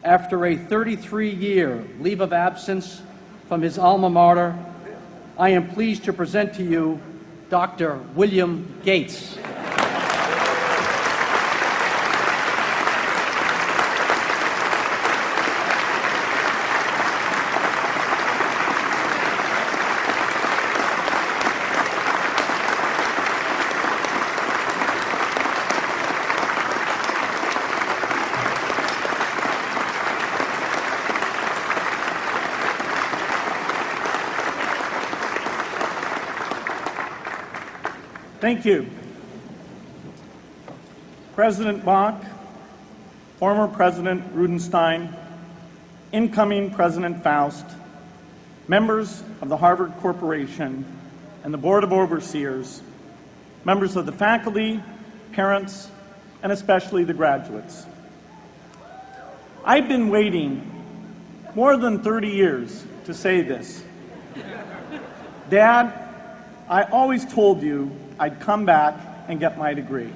After a 33-year leave of absence from his alma mater, I am pleased to present to you Dr. William Gates. Thank you. President Bach, former President Rudenstein, incoming President Faust, members of the Harvard Corporation and the Board of Overseers, members of the faculty, parents, and especially the graduates. I've been waiting more than 30 years to say this. Dad, I always told you I'd come back and get my degree.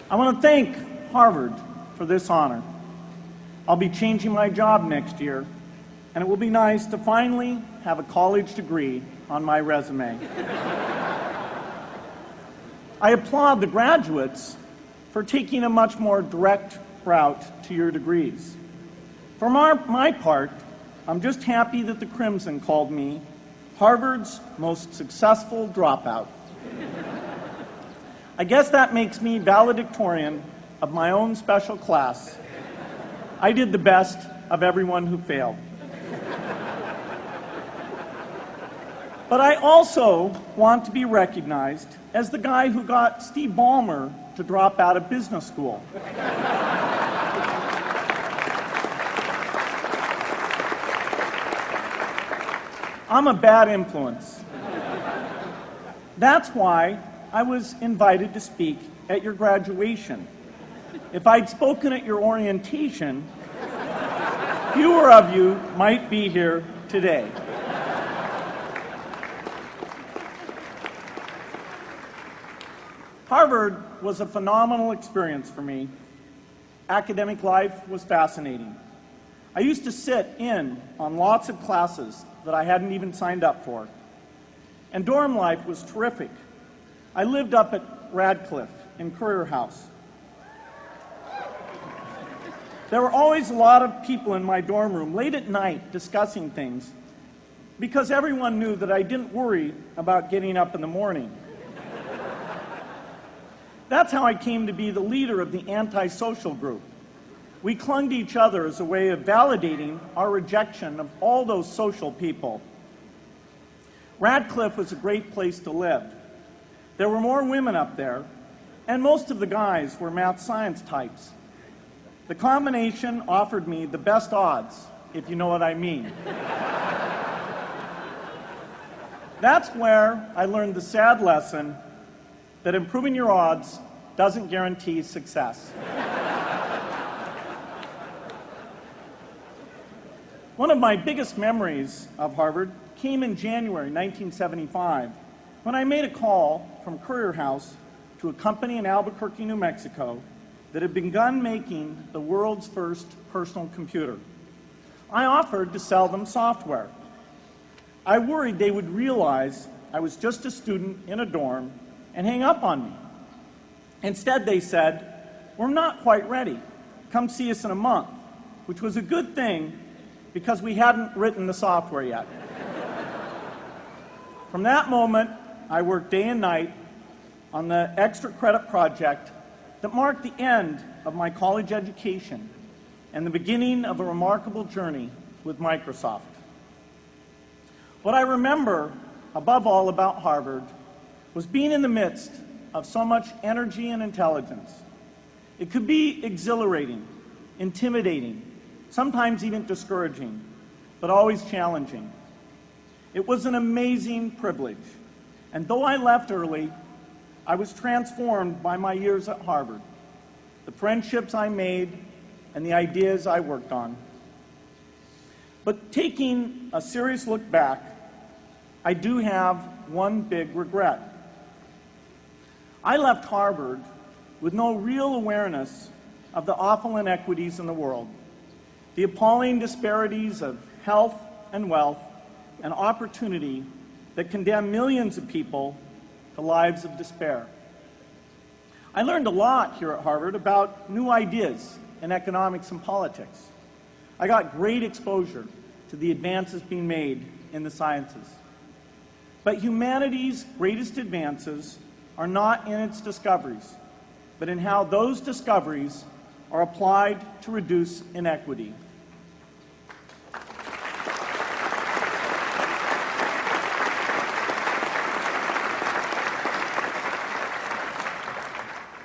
I want to thank Harvard for this honor. I'll be changing my job next year, and it will be nice to finally have a college degree on my resume. I applaud the graduates for taking a much more direct route to your degrees. For my part, I'm just happy that the Crimson called me Harvard's most successful dropout. I guess that makes me valedictorian of my own special class. I did the best of everyone who failed. But I also want to be recognized as the guy who got Steve Ballmer to drop out of business school. I'm a bad influence. That's why I was invited to speak at your graduation. If I'd spoken at your orientation, fewer of you might be here today. Harvard was a phenomenal experience for me. Academic life was fascinating. I used to sit in on lots of classes that I hadn't even signed up for. And dorm life was terrific. I lived up at Radcliffe in Currier House. There were always a lot of people in my dorm room late at night discussing things because everyone knew that I didn't worry about getting up in the morning. That's how I came to be the leader of the antisocial group. We clung to each other as a way of validating our rejection of all those social people. Radcliffe was a great place to live. There were more women up there, and most of the guys were math science types. The combination offered me the best odds, if you know what I mean. That's where I learned the sad lesson that improving your odds doesn't guarantee success. One of my biggest memories of Harvard came in January 1975 when I made a call from Currier House to a company in Albuquerque, New Mexico that had begun making the world's first personal computer. I offered to sell them software. I worried they would realize I was just a student in a dorm and hang up on me. Instead, they said, "We're not quite ready. Come see us in a month," which was a good thing because we hadn't written the software yet. From that moment, I worked day and night on the extra credit project that marked the end of my college education and the beginning of a remarkable journey with Microsoft. What I remember above all about Harvard was being in the midst of so much energy and intelligence. It could be exhilarating, intimidating, sometimes even discouraging, but always challenging. It was an amazing privilege, and though I left early, I was transformed by my years at Harvard, the friendships I made, and the ideas I worked on. But taking a serious look back, I do have one big regret. I left Harvard with no real awareness of the awful inequities in the world, the appalling disparities of health and wealth and opportunity that condemn millions of people to lives of despair. I learned a lot here at Harvard about new ideas in economics and politics. I got great exposure to the advances being made in the sciences. But humanity's greatest advances are not in its discoveries, but in how those discoveries are applied to reduce inequity.